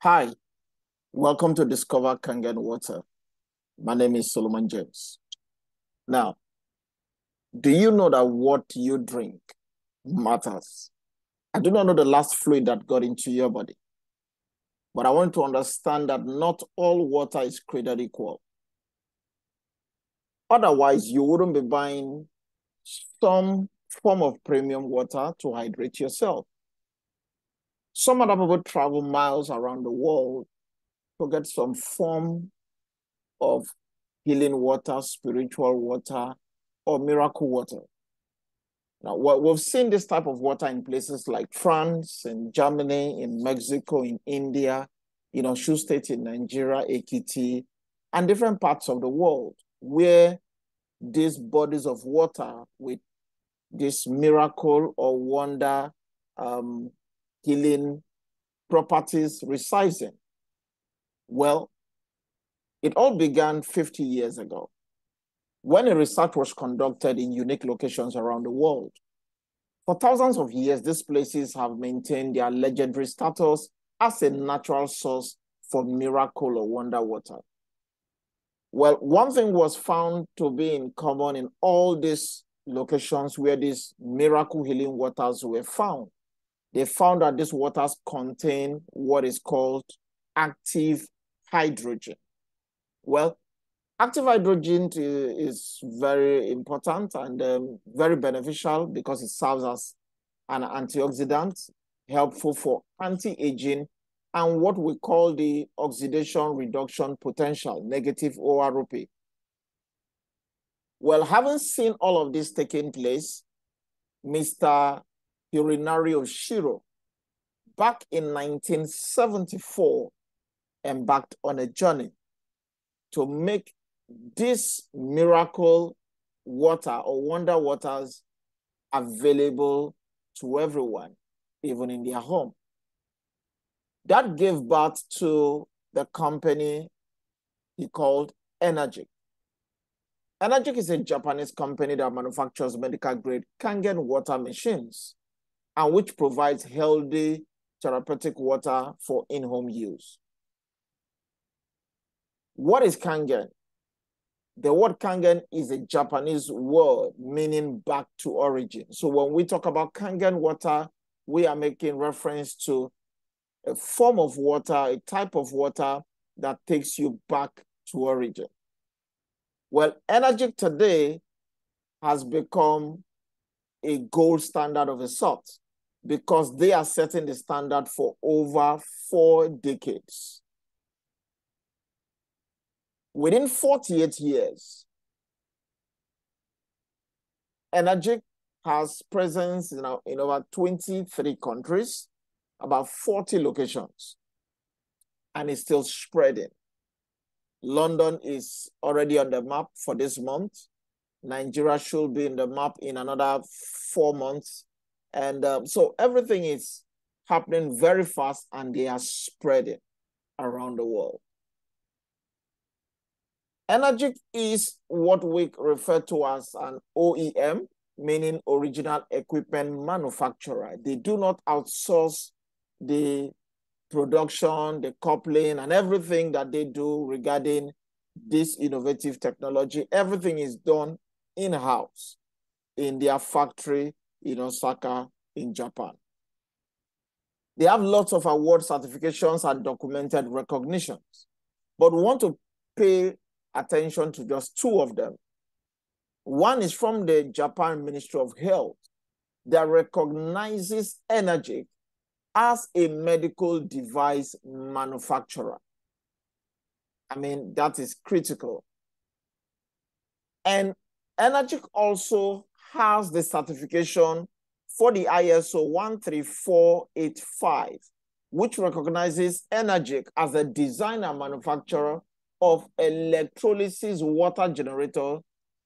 Hi, welcome to Discover Kangen Water. My name is Solomon James. Now, do you know that what you drink matters? I do not know the last fluid that got into your body, but I want to understand that not all water is created equal. Otherwise, you wouldn't be buying some form of premium water to hydrate yourself. Some other people travel miles around the world to get some form of healing water, spiritual water, or miracle water. Now, we've seen this type of water in places like France, in Germany, in Mexico, in India, Sioux State in Nigeria, Ekiti, and different parts of the world where these bodies of water with this miracle or wonder healing properties resides in. Well, it all began 50 years ago when a research was conducted in unique locations around the world. For thousands of years, these places have maintained their legendary status as a natural source for miracle or wonder water. Well, one thing was found to be in common in all these locations where these miracle healing waters were found. They found that these waters contain what is called active hydrogen. Well, active hydrogen is very important and very beneficial because it serves as an antioxidant, helpful for anti-aging, and what we call the oxidation reduction potential, negative OROP. Well, having seen all of this taking place, Mr. Hironari Oshiro, back in 1974, embarked on a journey to make this miracle water or wonder waters available to everyone, even in their home. That gave birth to the company he called Enagic. Enagic is a Japanese company that manufactures medical-grade Kangen water machines and which provides healthy therapeutic water for in-home use. What is Kangen? The word Kangen is a Japanese word meaning back to origin. So when we talk about Kangen water, we are making reference to a form of water, a type of water that takes you back to origin. Well, Enagic today has become a gold standard of a sort because they are setting the standard for over 4 decades. Within 48 years, Enagic has presence in over 23 countries, about 40 locations, and is still spreading. London is already on the map for this month. Nigeria should be in the map in another 4 months. And so everything is happening very fast and they are spreading around the world. Enagic is what we refer to as an OEM, meaning original equipment manufacturer. They do not outsource the production, the coupling, and everything that they do regarding this innovative technology. Everything is done in-house in their factory in Osaka, in Japan. They have lots of award certifications and documented recognitions, but we want to pay attention to just 2 of them. One is from the Japan Ministry of Health that recognizes Enagic as a medical device manufacturer. I mean, that is critical. And Enagic also has the certification for the ISO 13485, which recognizes Enagic as a designer manufacturer of electrolysis water generator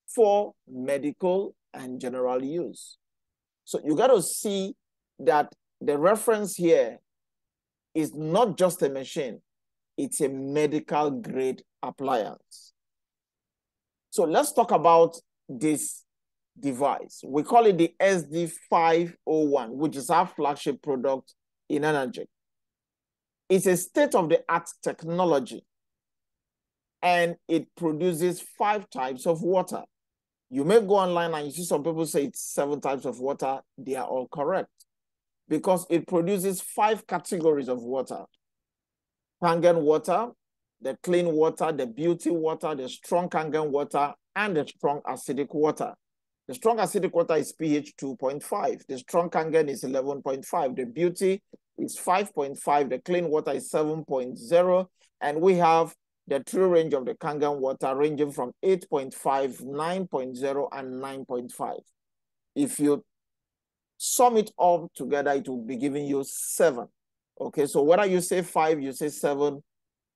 for medical and general use. So you got to see that the reference here is not just a machine, it's a medical grade appliance. So let's talk about this device. We call it the SD501, which is our flagship product in Enagic. It's a state-of-the-art technology, and it produces 5 types of water. You may go online and you see some people say it's 7 types of water. They are all correct because it produces 5 categories of water. Kangen water, the clean water, the beauty water, the strong Kangen water, and the strong acidic water. The strong acidic water is pH 2.5. The strong Kangen is 11.5. The beauty is 5.5. The clean water is 7.0. And we have the true range of the Kangen water ranging from 8.5, 9.0, and 9.5. If you sum it all together, it will be giving you 7. Okay, so whether you say 5, you say 7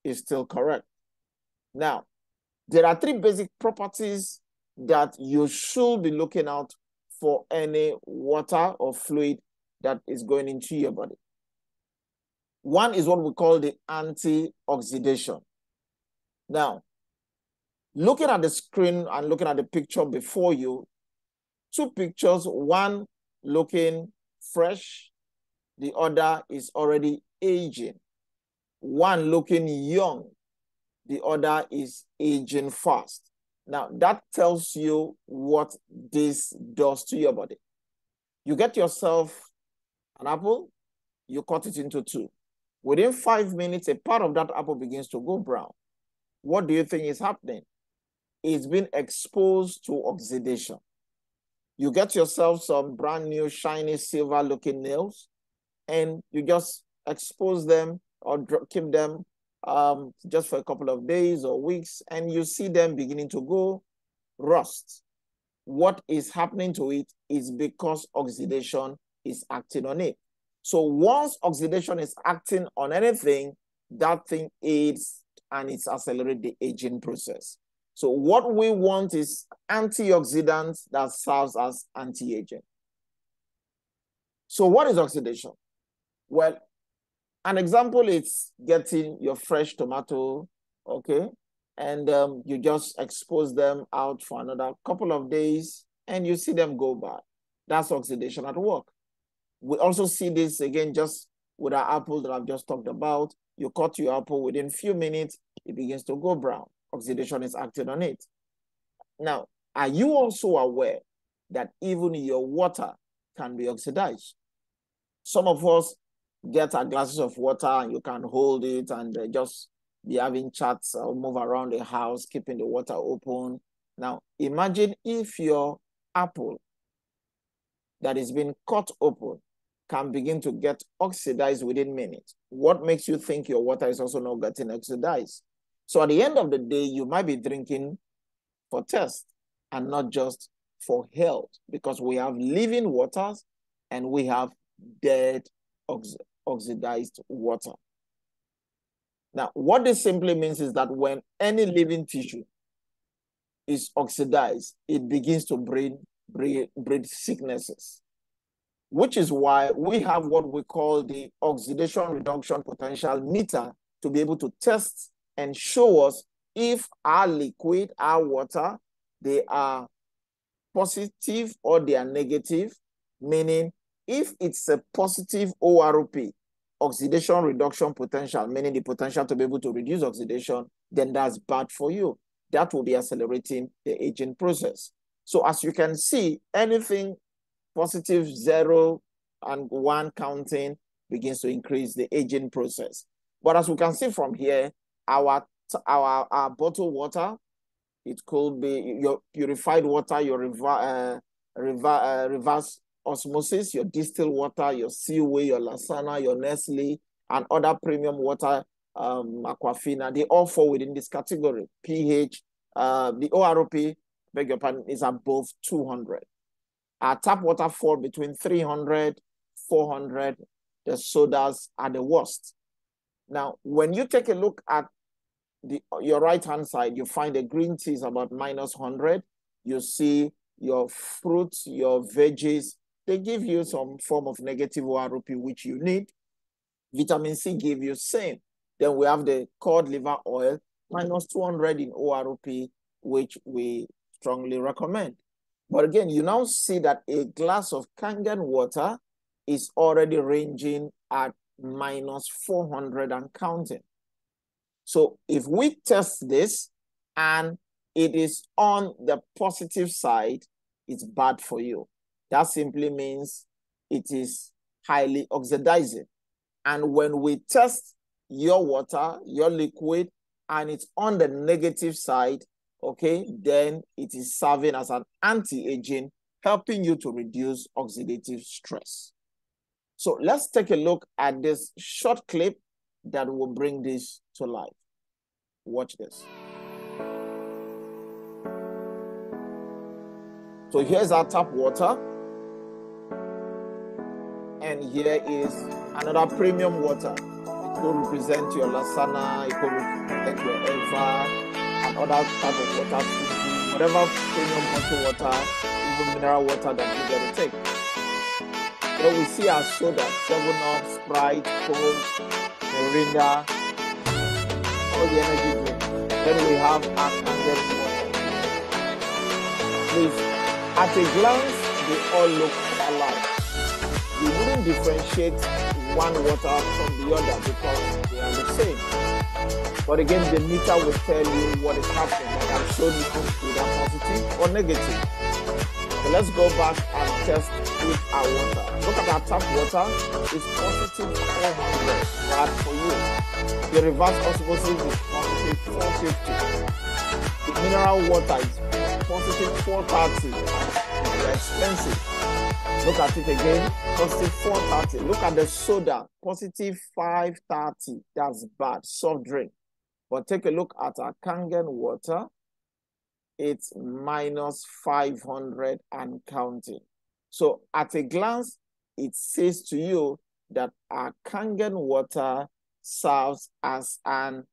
is still correct. Now, there are 3 basic properties that you should be looking out for any water or fluid that is going into your body. One is what we call the anti-oxidation. Now, looking at the screen and looking at the picture before you, 2 pictures, one looking fresh, the other is already aging. One looking young, the other is aging fast. Now, that tells you what this does to your body. You get yourself an apple, you cut it into 2. Within 5 minutes, a part of that apple begins to go brown. What do you think is happening? It's been exposed to oxidation. You get yourself some brand new, shiny, silver-looking nails, and you just expose them or keep them just for a couple of days or weeks, and you see them beginning to go rust. What is happening to it is because oxidation is acting on it. So once oxidation is acting on anything, that thing aids and it accelerates the aging process. So what we want is antioxidants that serves as anti-aging. So what is oxidation? Well, an example is getting your fresh tomato, okay? And you just expose them out for another couple of days and you see them go bad. That's oxidation at work. We also see this again just with our apple that I've just talked about. You cut your apple, within a few minutes, it begins to go brown. Oxidation is acting on it. Now, are you also aware that even your water can be oxidized? Some of us get our glasses of water and you can hold it and just be having chats or move around the house, keeping the water open. Now, imagine if your apple that is being cut open can begin to get oxidized within minutes. What makes you think your water is also not getting oxidized? So at the end of the day, you might be drinking for taste and not just for health, because we have living waters and we have dead oxidized water. Now, what this simply means is that when any living tissue is oxidized, it begins to breed sicknesses, which is why we have what we call the oxidation reduction potential meter to be able to test and show us if our liquid, our water, they are positive or they are negative, meaning if it's a positive ORP, oxidation reduction potential, meaning the potential to be able to reduce oxidation, then that's bad for you. That will be accelerating the aging process. So as you can see, anything positive 0 and 1 counting begins to increase the aging process. But as we can see from here, our bottled water, it could be your purified water, your reverse osmosis, your distilled water, your Seaway, your Lasana, your Nestle, and other premium water, Aquafina, they all fall within this category. pH, the ORP, beg your pardon, is above 200. Our tap water fall between 300, 400. The sodas are the worst. Now, when you take a look at your right-hand side, you find the green tea is about -100. You see your fruits, your veggies, they give you some form of negative ORP, which you need. Vitamin C give you same. Then we have the cod liver oil, -200 in ORP, which we strongly recommend. But again, you now see that a glass of Kangen water is already ranging at minus 400 and counting. So if we test this and it is on the positive side, it's bad for you. That simply means it is highly oxidizing. And when we test your water, your liquid, and it's on the negative side, okay, then it is serving as an anti-aging, helping you to reduce oxidative stress. So let's take a look at this short clip that will bring this to life. Watch this. So here's our tap water. And here is another premium water. It could represent your Lasana, it could represent your Eva, and other type of water, whatever premium bottled water, even mineral water that you get to take. Then we see our soda, 7-Up, Sprite, Coke, Mirinda, all the energy drinks. Then we have our Kangen water. Please, at a glance, they all look alike. You wouldn't differentiate one water from the other because they are the same. But again, the meter will tell you what is happening. Like I'm showing you either positive or negative. So let's go back and test with our water. Look at our tap water. It's positive 400, bad for you. The reverse osmosis is positive 450. The mineral water is positive 430. They're expensive. Look at it again, positive 430. Look at the soda, positive 530. That's bad, soft drink. But take a look at our Kangen water. It's minus 500 and counting. So at a glance, it says to you that our Kangen water serves as an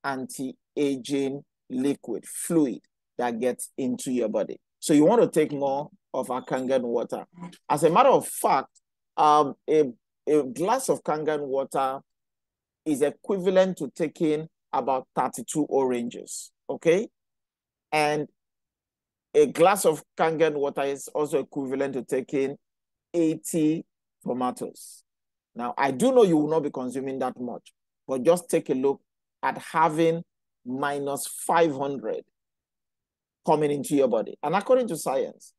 anti-aging liquid, fluid that gets into your body. So you want to take more of our Kangen water. As a matter of fact, a glass of Kangen water is equivalent to taking about 32 oranges, okay? And a glass of Kangen water is also equivalent to taking 80 tomatoes. Now, I do know you will not be consuming that much, but just take a look at having minus 500 coming into your body. And according to science,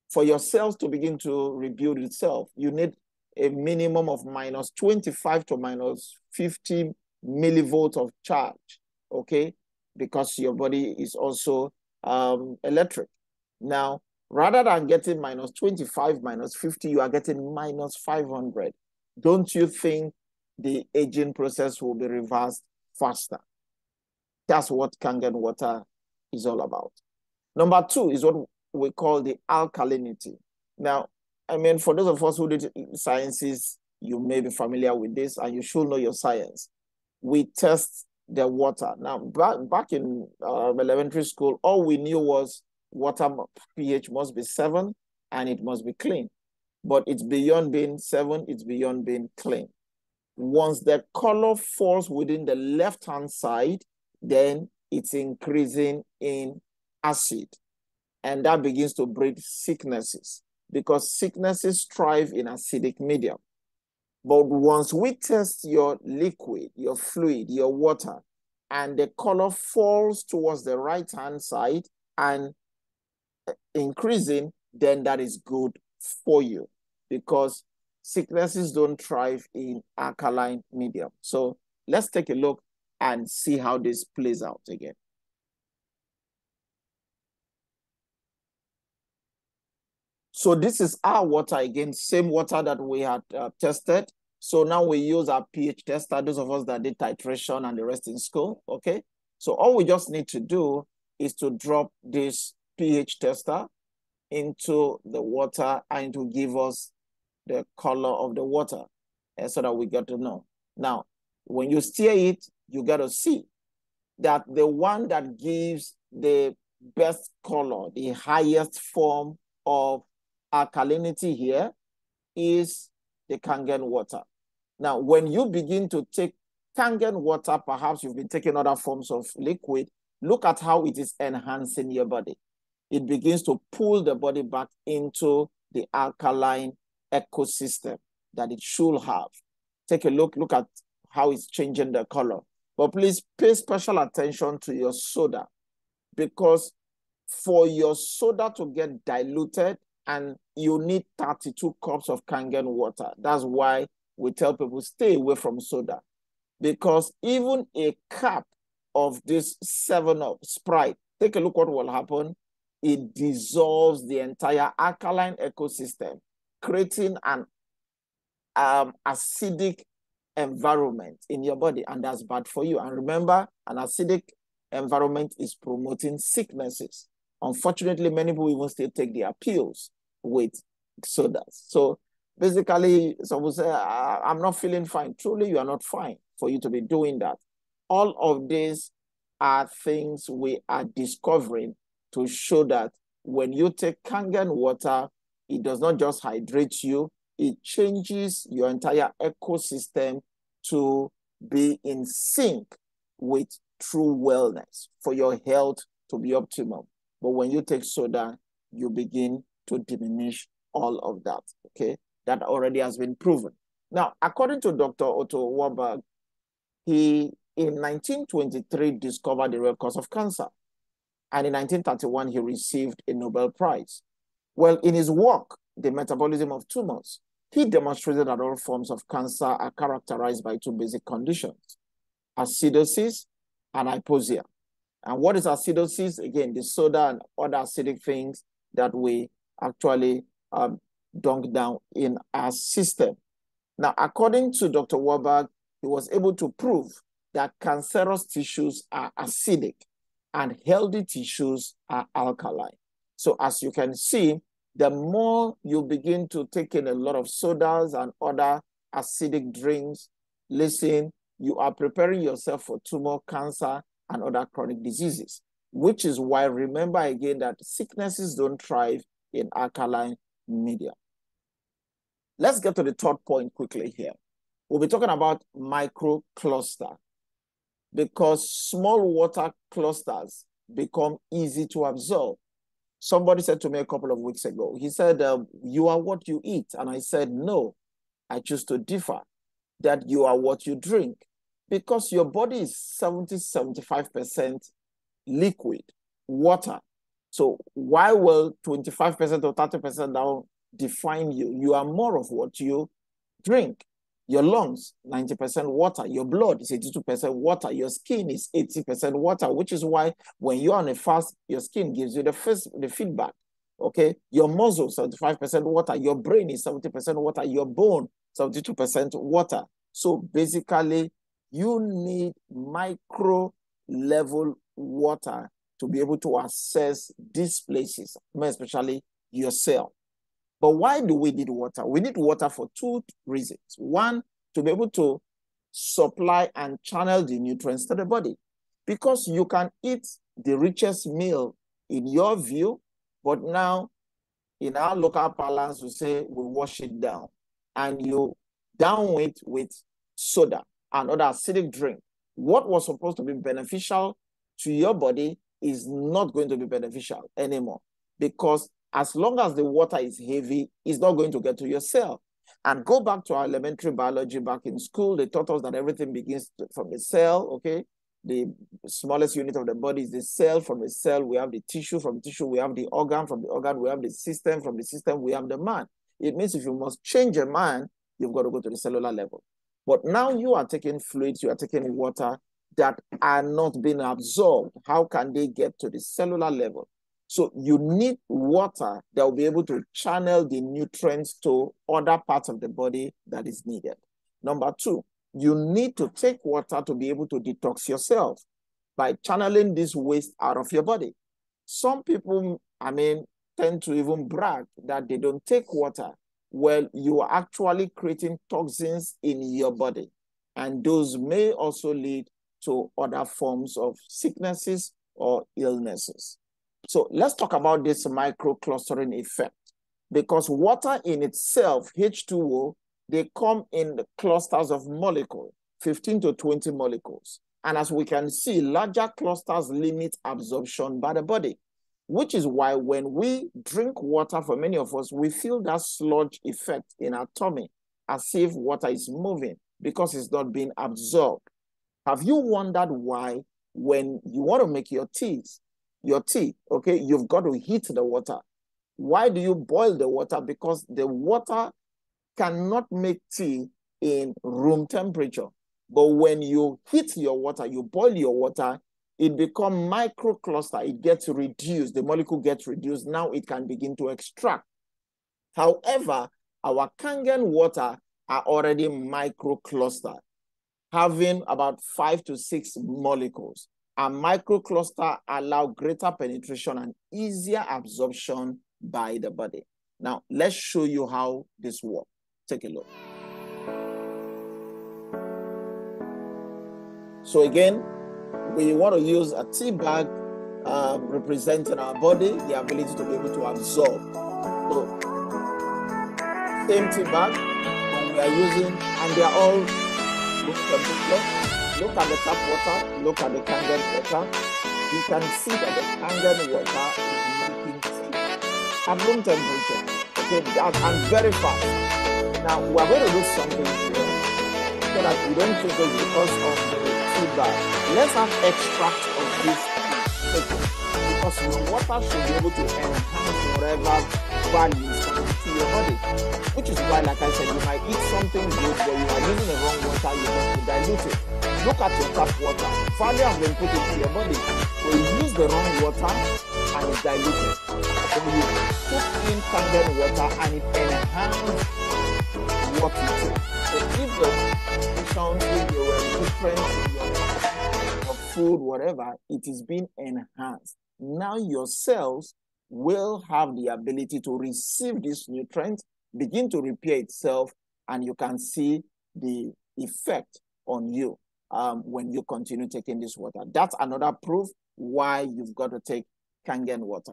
for your cells to begin to rebuild itself, you need a minimum of minus 25 to minus 50 millivolts of charge, okay? Because your body is also electric. Now, rather than getting minus 25, minus 50, you are getting minus 500. Don't you think the aging process will be reversed faster? That's what Kangen water is all about. Number two is what we call the alkalinity. Now, I mean, for those of us who did sciences, you may be familiar with this and you should know your science. We test the water. Now, back in elementary school, all we knew was water pH must be 7 and it must be clean. But it's beyond being 7, it's beyond being clean. Once the color falls within the left-hand side, then it's increasing in acid. And that begins to breed sicknesses because sicknesses thrive in acidic medium. But once we test your liquid, your fluid, your water, and the color falls towards the right-hand side and increasing, then that is good for you because sicknesses don't thrive in alkaline medium. So let's take a look and see how this plays out again. So this is our water again, same water that we had tested. So now we use our pH tester, those of us that did titration and the rest in school, okay? So all we just need to do is to drop this pH tester into the water and to give us the color of the water so that we get to know. Now, when you stir it, you got to see that the one that gives the best color, the highest form of alkalinity here is the Kangen water. Now, when you begin to take Kangen water, perhaps you've been taking other forms of liquid, look at how it is enhancing your body. It begins to pull the body back into the alkaline ecosystem that it should have. Take a look at how it's changing the color. But please pay special attention to your soda, because for your soda to get diluted, and you need 32 cups of Kangen water. That's why we tell people stay away from soda, because even a cup of this 7-Up Sprite, take a look what will happen. It dissolves the entire alkaline ecosystem, creating an acidic environment in your body, and that's bad for you. And remember, an acidic environment is promoting sicknesses. Unfortunately, many people even still take their pills with sodas. So basically, someone say, I'm not feeling fine. Truly, you are not fine for you to be doing that. All of these are things we are discovering to show that when you take Kangen water, it does not just hydrate you, it changes your entire ecosystem to be in sync with true wellness for your health to be optimal. But when you take soda, you begin to diminish all of that, okay? That already has been proven. Now, according to Dr. Otto Warburg, he, in 1923, discovered the real cause of cancer. And in 1931, he received a Nobel Prize. Well, in his work, The Metabolism of Tumors, he demonstrated that all forms of cancer are characterized by two basic conditions: acidosis and hypoxia. And what is acidosis? Again, the soda and other acidic things that we actually dunk down in our system. Now, according to Dr. Warburg, he was able to prove that cancerous tissues are acidic and healthy tissues are alkaline. So as you can see, the more you begin to take in a lot of sodas and other acidic drinks, listen, you are preparing yourself for tumor, cancer, and other chronic diseases, which is why, remember again, that sicknesses don't thrive in alkaline media. Let's get to the third point quickly here. We'll be talking about microcluster, because small water clusters become easy to absorb. Somebody said to me a couple of weeks ago, he said, you are what you eat. And I said, no, I choose to differ, that you are what you drink, because your body is 70–75% liquid, water. So why will 25% or 30% now define you? You are more of what you drink. Your lungs, 90% water. Your blood is 82% water. Your skin is 80% water, which is why when you're on a fast, your skin gives you the feedback, okay? Your muscles, 75% water. Your brain is 70% water. Your bone, 72% water. So basically, you need micro level water to be able to access these places, especially your cell. But why do we need water? We need water for two reasons. One, to be able to supply and channel the nutrients to the body. Because you can eat the richest meal in your view, but now in our local parlance, we say we wash it down. And you down it with soda and other acidic drink. What was supposed to be beneficial to your body is not going to be beneficial anymore, because as long as the water is heavy, it's not going to get to your cell. And go back to our elementary biology back in school, they taught us that everything begins from the cell, okay? The smallest unit of the body is the cell. From the cell, we have the tissue. From the tissue, we have the organ. From the organ, we have the system. From the system, we have the man. It means if you must change a man, you've got to go to the cellular level. But now you are taking fluids, you are taking water that are not being absorbed. How can they get to the cellular level? So you need water that will be able to channel the nutrients to other parts of the body that is needed. Number two, you need to take water to be able to detox yourself by channeling this waste out of your body. Some people, tend to even brag that they don't take water. Well, you are actually creating toxins in your body, and those may also lead to other forms of sicknesses or illnesses. So let's talk about this microclustering effect, because water in itself, H2O, they come in the clusters of molecules, 15 to 20 molecules. And as we can see, larger clusters limit absorption by the body, which is why when we drink water, for many of us, we feel that sludge effect in our tummy, as if water is moving. because it's not being absorbed. Have you wondered why when you want to make your tea, okay, you've got to heat the water? Why do you boil the water? Because the water cannot make tea in room temperature. But when you heat your water, you boil your water, it becomes microcluster. It gets reduced. The molecule gets reduced. Now it can begin to extract. However, our Kangen water are already microcluster, having about 5 to 6 molecules. A microcluster allow greater penetration and easier absorption by the body. Now, let's show you how this works. Take a look. So again, we want to use a tea bag representing our body, the ability to be able to absorb. So, same tea bag, and we are using, and they are all look at the tap water, look at the Kangen water. You can see that the Kangen water is making tea at room temperature. Okay, and very fast. Now we are going to do something here so that we don't think it's because of the tea bag. Let's have extract of this tea, because your water should be able to enhance whatever values to your body. Which is why, like I said, you might eat something good, but you are using the wrong water, you have to dilute it. Look at your tap water. Value has been put into your body. So you use the wrong water and it's diluted. So you put in Kangen water and it enhances what you take. So if the nutrition, if your nutrients, your food, whatever, it is being enhanced. Now your cells will have the ability to receive these nutrients, begin to repair itself, and you can see the effect on you when you continue taking this water. That's another proof why you've got to take Kangen water.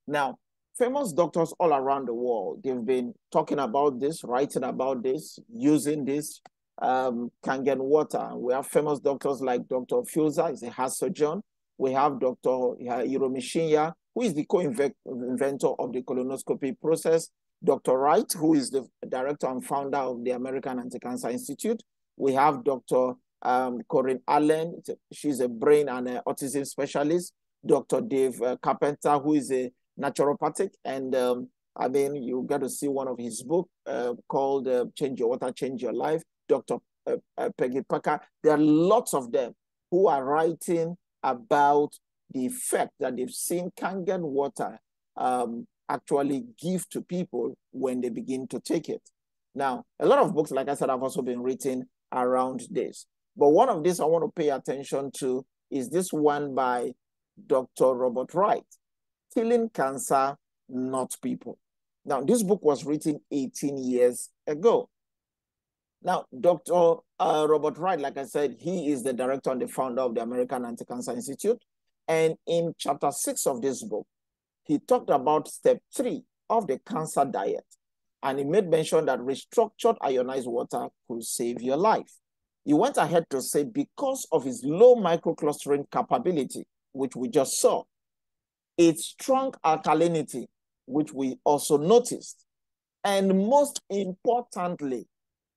Now, famous doctors all around the world, they've been talking about this, writing about this, using this Kangen water. We have famous doctors like Dr. Fusa, he's a heart surgeon. We have Dr. Hiromishinya, who is the co-inventor of the colonoscopy process. Dr. Wright, who is the director and founder of the American Anti-Cancer Institute. We have Dr. Corinne Allen. She's a brain and autism specialist. Dr. Dave Carpenter, who is a naturopathic. And I mean, you got to see one of his books called Change Your Water, Change Your Life. Dr. Peggy Parker. There are lots of them who are writing about the effect that they've seen Kangen water actually give to people when they begin to take it. Now, a lot of books, like I said, have also been written around this. But one of these I want to pay attention to is this one by Dr. Robert Wright, Killing Cancer, Not People. Now, this book was written 18 years ago. Now, Dr. Robert Wright, like I said, he is the director and the founder of the American Anti-Cancer Institute. And in chapter 6 of this book, he talked about step 3 of the cancer diet. And he made mention that restructured ionized water could save your life. He went ahead to say because of its low microclustering capability, which we just saw, its strong alkalinity, which we also noticed, and most importantly,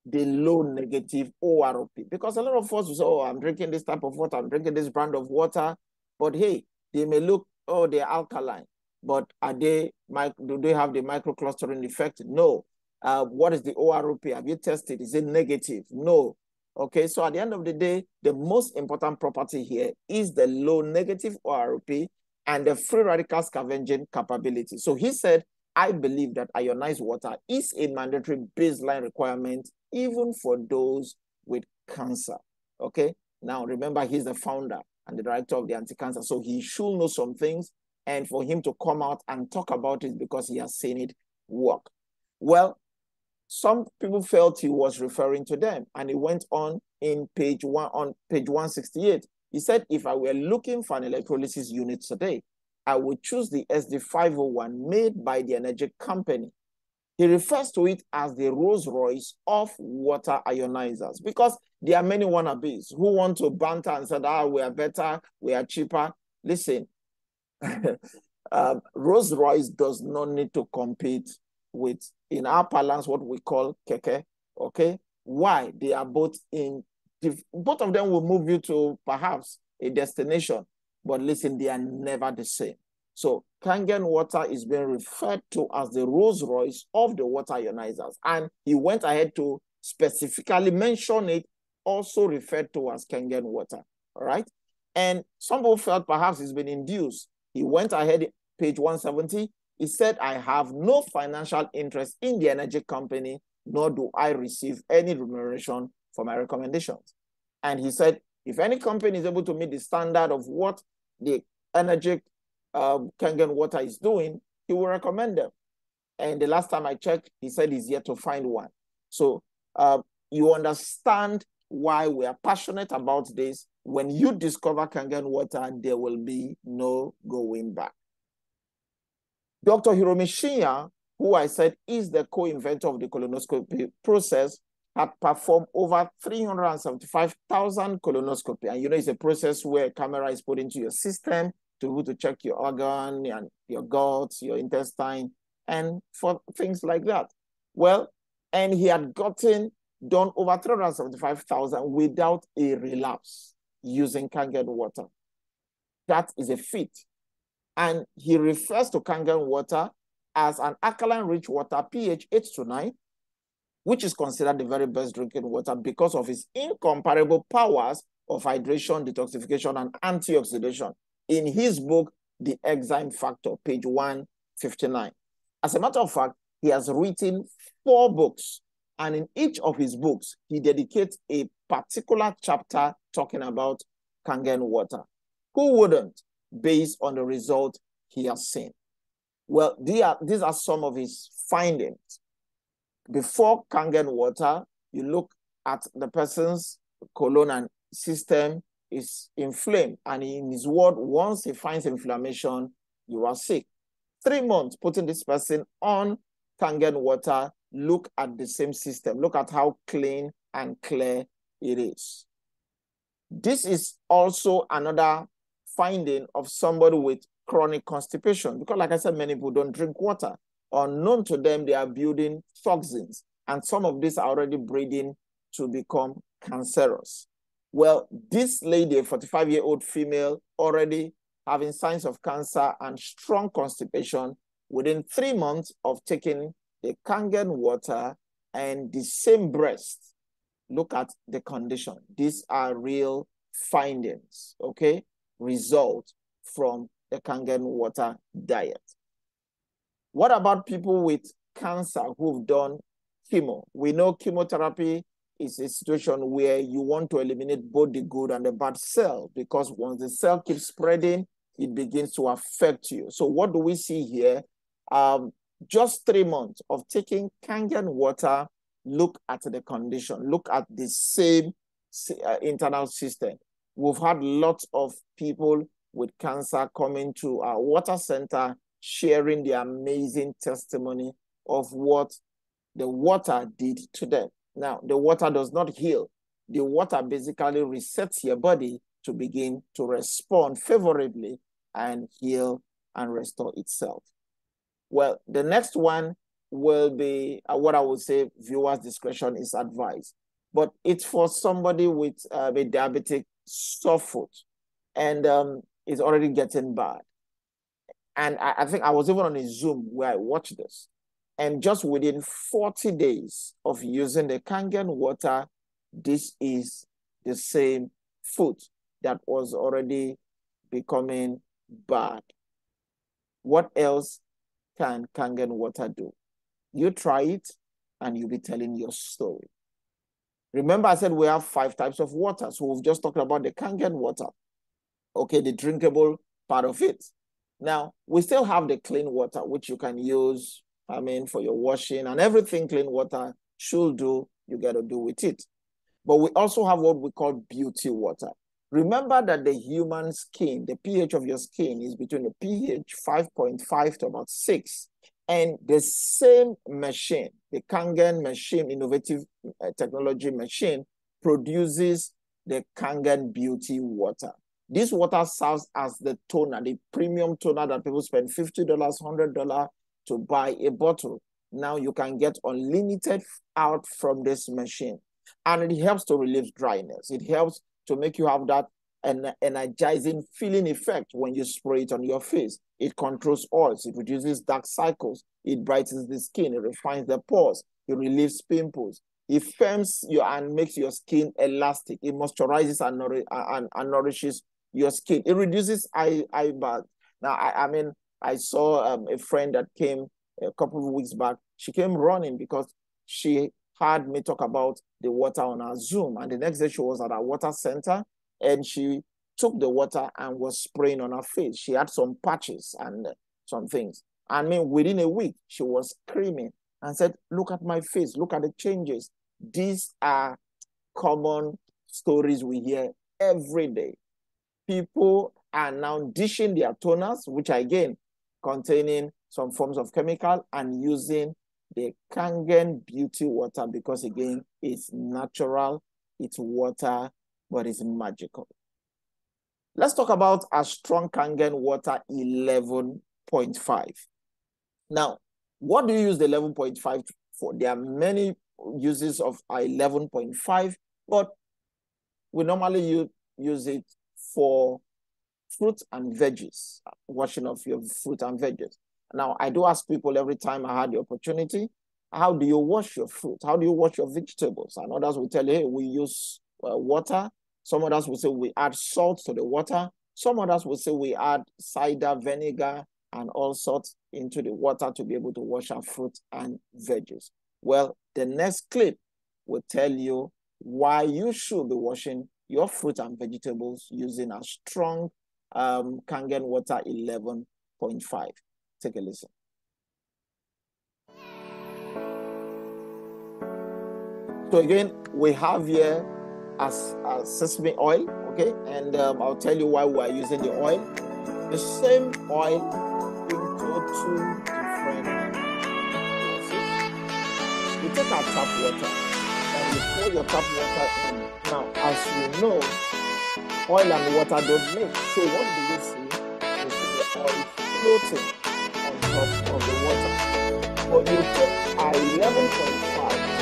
the low negative ORP. Because a lot of us will say, oh, I'm drinking this type of water, I'm drinking this brand of water, but hey, they may look, oh, they're alkaline. But do they have the microclustering effect? No. What is the ORP? Have you tested? Is it negative? No. Okay, so at the end of the day, the most important property here is the low negative ORP and the free radical scavenging capability. So he said, I believe that ionized water is a mandatory baseline requirement even for those with cancer. Okay, now remember, he's the founder and the director of the anti-cancer, so he should know some things. And for him to come out and talk about it because he has seen it work. Well, some people felt he was referring to them, and he went on in page 168. He said, if I were looking for an electrolysis unit today, I would choose the SD501 made by the Enagic company. He refers to it as the Rolls Royce of water ionizers because there are many wannabes who want to banter and say, we are better, we are cheaper. Listen, Rolls Royce does not need to compete with, in our parlance, what we call keke, okay? Why? They are both both of them will move you to perhaps a destination, but listen, they are never the same. So Kangen water is being referred to as the Rolls Royce of the water ionizers. And he went ahead to specifically mention it, also referred to as Kangen water, all right? And some people felt perhaps it's been induced. He went ahead, page 170, he said, I have no financial interest in the energy company, nor do I receive any remuneration for my recommendations. And he said, if any company is able to meet the standard of what the Enagic Kangen water is doing, he will recommend them. And the last time I checked, he said he's yet to find one. So you understand why we are passionate about this. When you discover Kangen water, there will be no going back. Dr. Hiromi Shinya, who I said is the co-inventor of the colonoscopy process, had performed over 375,000 colonoscopy. And you know, it's a process where a camera is put into your system to be able to check your organ and your guts, your intestine, and for things like that. Well, and he had done over 375,000 without a relapse using Kangen water. That is a feat. And he refers to Kangen water as an alkaline-rich water, pH 8 to 9, which is considered the very best drinking water because of its incomparable powers of hydration, detoxification, and anti-oxidation. In his book, The Enzyme Factor, page 159. As a matter of fact, he has written 4 books, and in each of his books, he dedicates a particular chapter talking about Kangen water. Who wouldn't, based on the result he has seen? Well, these are some of his findings. Before Kangen water, you look at the person's colon and system is inflamed. And in his word, once he finds inflammation, you are sick. 3 months putting this person on Kangen water, look at the same system. Look at how clean and clear it is. This is also another finding of somebody with chronic constipation, because like I said, many people don't drink water. Unknown to them, they are building toxins, and some of these are already breeding to become cancerous. Well, this lady, a 45-year-old female, already having signs of cancer and strong constipation, within 3 months of taking the Kangen water and the same breast, look at the condition. These are real findings, okay? Result from the Kangen water diet. What about people with cancer who've done chemo? We know chemotherapy is a situation where you want to eliminate both the good and the bad cell, because once the cell keeps spreading, it begins to affect you. So what do we see here? Just 3 months of taking Kangen water, look at the condition, look at the same internal system. We've had lots of people with cancer coming to our water center, sharing their amazing testimony of what the water did to them. Now, the water does not heal. The water basically resets your body to begin to respond favorably and heal and restore itself. Well, the next one will be what I would say viewers' discretion is advised. But it's for somebody with a diabetic sore foot, and it's already getting bad. And I think I was even on a Zoom where I watched this. And just within 40 days of using the Kangen water, this is the same foot that was already becoming bad. What else can Kangen water do? You try it and you'll be telling your story. Remember, I said we have 5 types of water. So we've just talked about the Kangen water. Okay, the drinkable part of it. Now, we still have the clean water, which you can use, for your washing and everything clean water should do, you got to do with it. But we also have what we call beauty water. Remember that the human skin, the pH of your skin is between the pH 5.5 to about 6. And the same machine, the Kangen machine, innovative technology machine, produces the Kangen beauty water. This water serves as the toner, the premium toner that people spend $50, $100 to buy a bottle. Now you can get unlimited out from this machine. And it helps to relieve dryness. It helps to make you have that energizing feeling effect when you spray it on your face. It controls oils. It reduces dark cycles. It brightens the skin. It refines the pores. It relieves pimples. It firms your and makes your skin elastic. It moisturizes and nourishes your skin. It reduces eye bags. Now, I saw a friend that came a couple of weeks back. She came running because she heard me talk about the water on our Zoom. And the next day she was at our water center and she took the water and was spraying on her face. She had some patches and some things. I mean, within a week, she was screaming and said, look at my face, look at the changes. These are common stories we hear every day. People are now dishing their toners, which are again containing some forms of chemical, and using the Kangen beauty water because again, it's natural, it's water, but it's magical. Let's talk about a strong Kangen water 11.5. Now, what do you use the 11.5 for? There are many uses of 11.5, but we normally use it for fruit and veggies, washing of your fruit and veggies. Now, I do ask people every time I had the opportunity, how do you wash your fruit? How do you wash your vegetables? And others will tell you, hey, we use water. Some others will say we add salt to the water. Some others will say we add cider vinegar and all sorts into the water to be able to wash our fruit and veggies. Well, the next clip will tell you why you should be washing your fruit and vegetables using a strong Kangen water 11.5. Take a listen. So again, we have here a sesame oil, okay? And I'll tell you why we are using the oil. The same oil into two different glasses. You take our tap water and you pour your tap water in. Now, as you know, oil and water don't mix. So what do you see? You see the oil floating on top of the water. But you take our 11.5,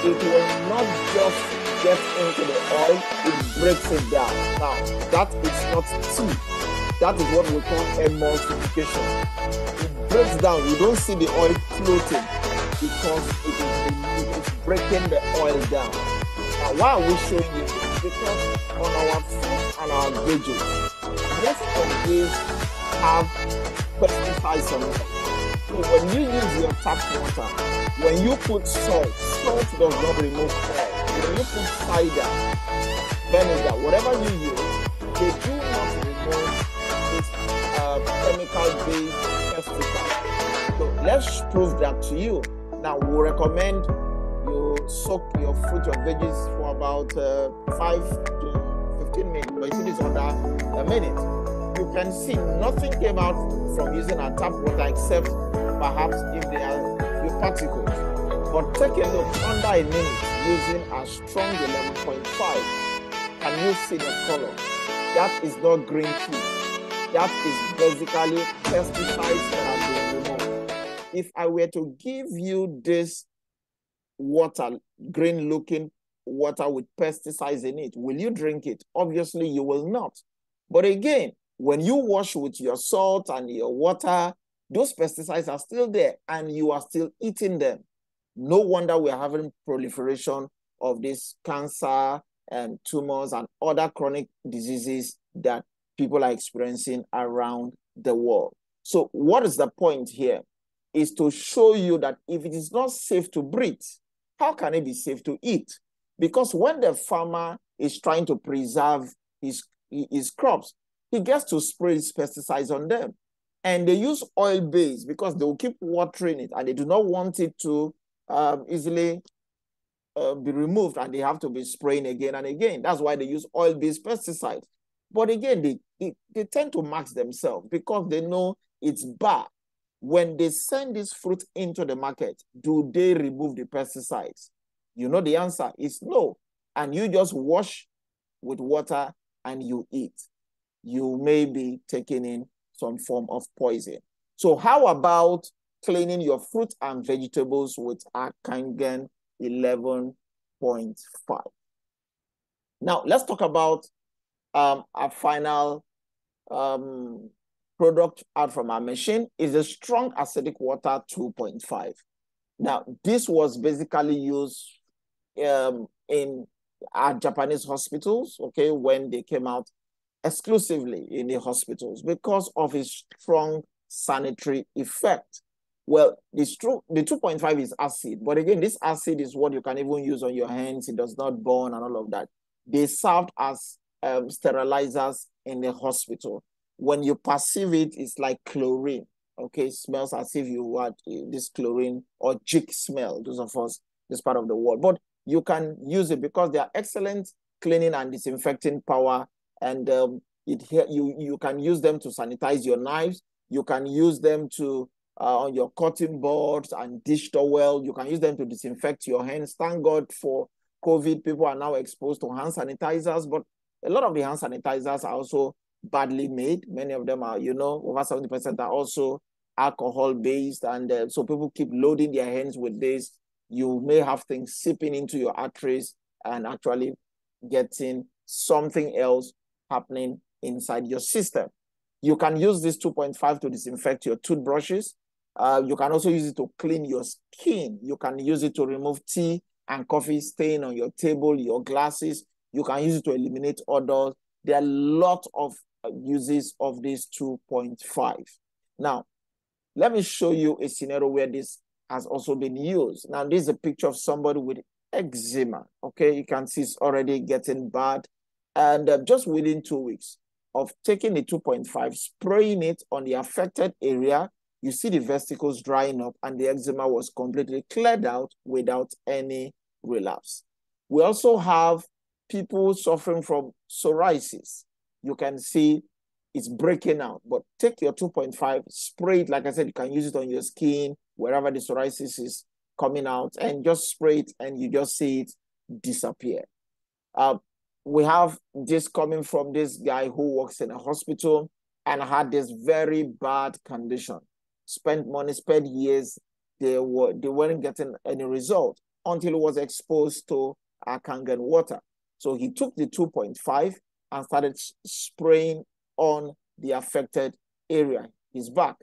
it will not just get into the oil, it breaks it down. Now, that is not tea. That is what we call emulsification. It breaks down. You don't see the oil floating because it is breaking the oil down. Now, why are we showing you this? Because on our fruit and our veggies, most of these have pesticides on them. So when you use your tap water, when you put salt, salt does not remove oil. When you put cider, vinegar, whatever you use, they do not remove this chemical-based pesticide. So let's prove that to you. Now, we recommend you soak your fruit or veggies for about 5 to 15 minutes, but if it is under a minute, you can see nothing came out from using our tap water except perhaps if there are few particles. But take a look, under a minute using a strong 11.5, can you see the color? That is not green tea. That is basically pesticides that have been removed. If I were to give you this water, green looking water with pesticides in it, will you drink it? Obviously you will not. But again, when you wash with your salt and your water, those pesticides are still there and you are still eating them. No wonder we're having proliferation of this cancer and tumors and other chronic diseases that people are experiencing around the world. So what is the point here? Is to show you that if it is not safe to breathe, how can it be safe to eat? Because when the farmer is trying to preserve his crops, he gets to spray his pesticides on them. And they use oil-based because they will keep watering it and they do not want it to easily be removed and they have to be spraying again and again. That's why they use oil-based pesticides. But again, they tend to mask themselves because they know it's bad. When they send this fruit into the market, do they remove the pesticides? You know the answer is no. And you just wash with water and you eat. You may be taking in some form of poison. So how about cleaning your fruit and vegetables with a Kangen 11.5. Now, let's talk about our final product out from our machine is a strong acidic water 2.5. Now, this was basically used in our Japanese hospitals, okay, when they came out exclusively in the hospitals because of its strong sanitary effect. Well, it's true, the 2.5 is acid, but again, this acid is what you can even use on your hands. It does not burn and all of that. They served as sterilizers in the hospital. When you perceive it, it's like chlorine, okay? It smells as if you had this chlorine or jig smell, those of us, this part of the world. But you can use it because they are excellent cleaning and disinfecting power. And you can use them to sanitize your knives. You can use them to on your cutting boards and dish towel. You can use them to disinfect your hands. Thank God for COVID. People are now exposed to hand sanitizers, but a lot of the hand sanitizers are also badly made. Many of them are, over 70% are also alcohol-based. And so people keep loading their hands with this. You may have things seeping into your arteries and actually getting something else happening inside your system. You can use this 2.5 to disinfect your toothbrushes. You can also use it to clean your skin. You can use it to remove tea and coffee stain on your table, your glasses. You can use it to eliminate odors. There are a lot of uses of this 2.5. Now, let me show you a scenario where this has also been used. Now, this is a picture of somebody with eczema. Okay, you can see it's already getting bad. And just within 2 weeks of taking the 2.5, spraying it on the affected area, you see the vesicles drying up and the eczema was completely cleared out without any relapse. We also have people suffering from psoriasis. You can see it's breaking out, but take your 2.5, spray it. Like I said, you can use it on your skin, wherever the psoriasis is coming out, and just spray it and you just see it disappear. We have this coming from this guy who works in a hospital and had this very bad condition. Spent money, spent years, they weren't getting any result until he was exposed to our Kangen water. So he took the 2.5 and started spraying on the affected area, his back,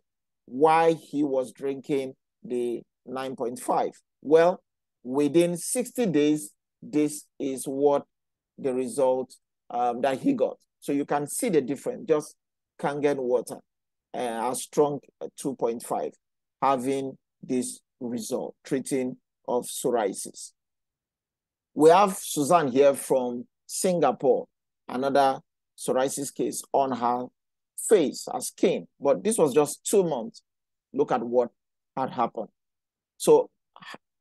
while he was drinking the 9.5. Well, within 60 days, this is what the result that he got. So you can see the difference, just Kangen water, a strong 2.5, having this result, treating of psoriasis. We have Suzanne here from Singapore, another psoriasis case on her face, her skin, but this was just 2 months. Look at what had happened. So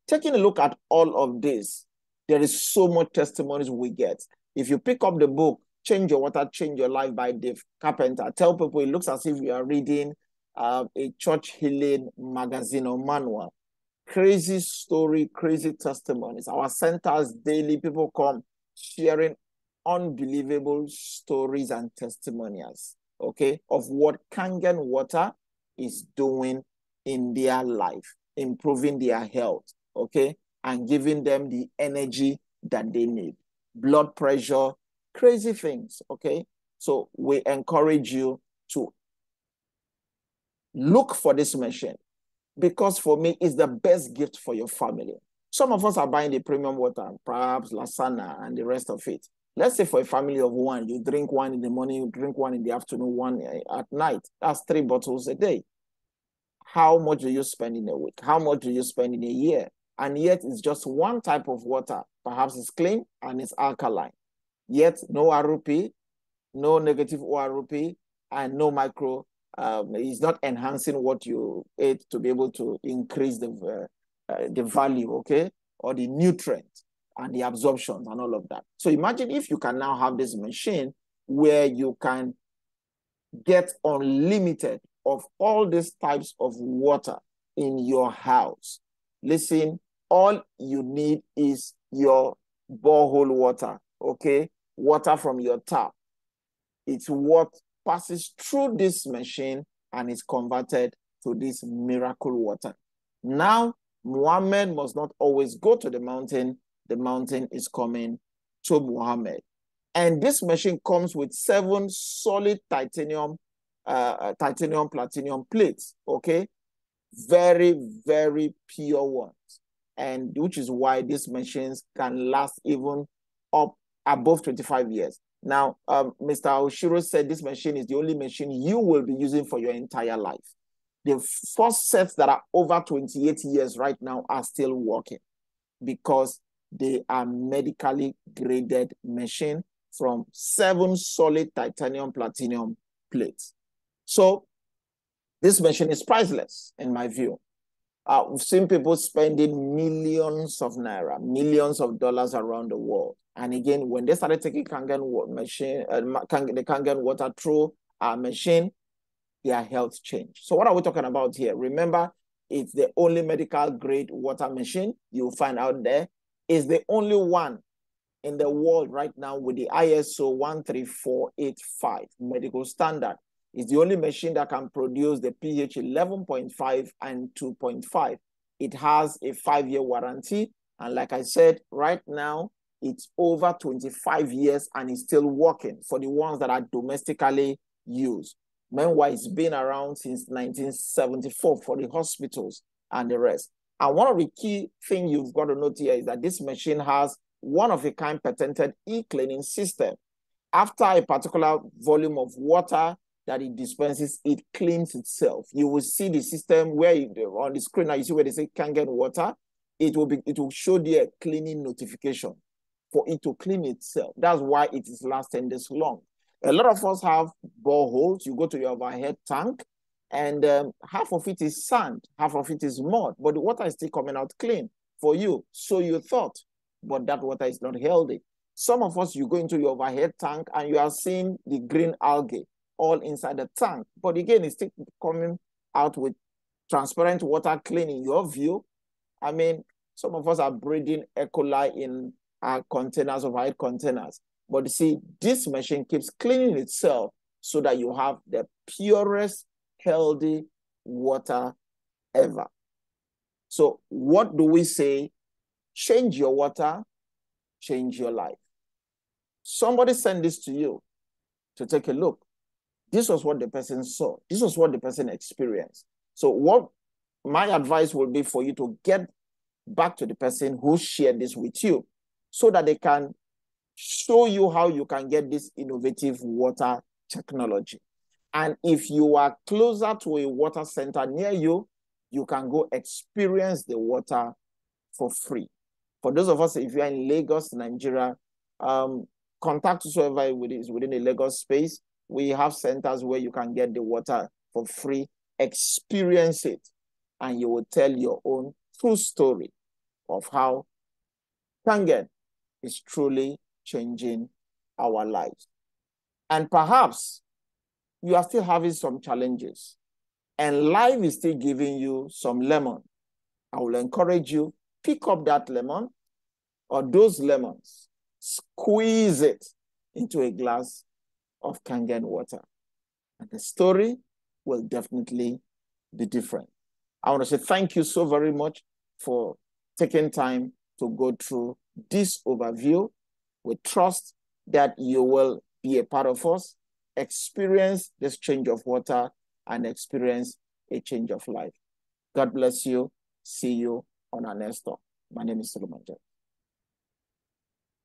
taking a look at all of this, there is so much testimonies we get. If you pick up the book, Change Your Water, Change Your Life by Dave Carpenter, tell people it looks as if you are reading a church healing magazine or manual. Crazy story, crazy testimonies. Our centers daily, people come sharing unbelievable stories and testimonials, okay, of what Kangen water is doing in their life, improving their health, okay, and giving them the energy that they need. Blood pressure, crazy things, okay? So we encourage you to look for this machine because for me, it's the best gift for your family. Some of us are buying the premium water, perhaps Lasana and the rest of it. Let's say for a family of one, you drink one in the morning, you drink one in the afternoon, one at night. That's 3 bottles a day. How much do you spend in a week? How much do you spend in a year? And yet it's just one type of water. Perhaps it's clean and it's alkaline. Yet no ROP, no negative ORP, and no micro. It's not enhancing what you ate to be able to increase the value, okay, or the nutrients and the absorptions and all of that. So imagine if you can now have this machine where you can get unlimited of all these types of water in your house. Listen, all you need is your borehole water, okay? Water from your tap. It's what passes through this machine and is converted to this miracle water. Now Muhammad must not always go to the mountain is coming to Muhammad. And this machine comes with 7 solid titanium platinum plates, okay? Very, very pure ones. And which is why these machines can last even up above 25 years. Now, Mr. Oshiro said this machine is the only machine you will be using for your entire life. The first sets that are over 28 years right now are still working because they are medically graded machine from 7 solid titanium platinum plates. So this machine is priceless in my view. We've seen people spending millions of naira, millions of dollars around the world. And again, when they started taking Kangen machine, the Kangen water through our machine, their health changed. So what are we talking about here? Remember, it's the only medical grade water machine you'll find out there. It's the only one in the world right now with the ISO 13485 medical standard. It's the only machine that can produce the pH 11.5 and 2.5. It has a 5-year warranty. And like I said, right now, it's over 25 years and it's still working for the ones that are domestically used. Meanwhile, it's been around since 1974 for the hospitals and the rest. And one of the key things you've got to note here is that this machine has one-of-a-kind patented e-cleaning system. After a particular volume of water that it dispenses, it cleans itself. You will see the system where on the screen now, you see where they say Kangen water. It will show the cleaning notification for it to clean itself. That's why it is lasting this long. A lot of us have boreholes. You go to your overhead tank, and half of it is sand, half of it is mud, but the water is still coming out clean for you. So you thought, but that water is not healthy. Some of us, you go into your overhead tank and you are seeing the green algae all inside the tank. But again, it's still coming out with transparent water clean in your view. I mean, some of us are breeding E. coli in our containers, overhead containers. But you see, this machine keeps cleaning itself so that you have the purest, healthy water ever. So what do we say? Change your water, change your life. Somebody sent this to you to take a look. This was what the person saw. This was what the person experienced. So what my advice will be for you to get back to the person who shared this with you so that they can show you how you can get this innovative water technology. And if you are closer to a water center near you, you can go experience the water for free. For those of us, if you're in Lagos, Nigeria, contact whoever is within the Lagos space. We have centers where you can get the water for free, experience it, and you will tell your own true story of how Kangen is truly changing our lives. And perhaps you are still having some challenges and life is still giving you some lemon. I will encourage you, pick up that lemon or those lemons, squeeze it into a glass of Kangen water. And the story will definitely be different. I want to say thank you so very much for taking time to go through this overview. We trust that you will be a part of us, experience this change of water, and experience a change of life. God bless you. See you on our next talk. My name is Solomon.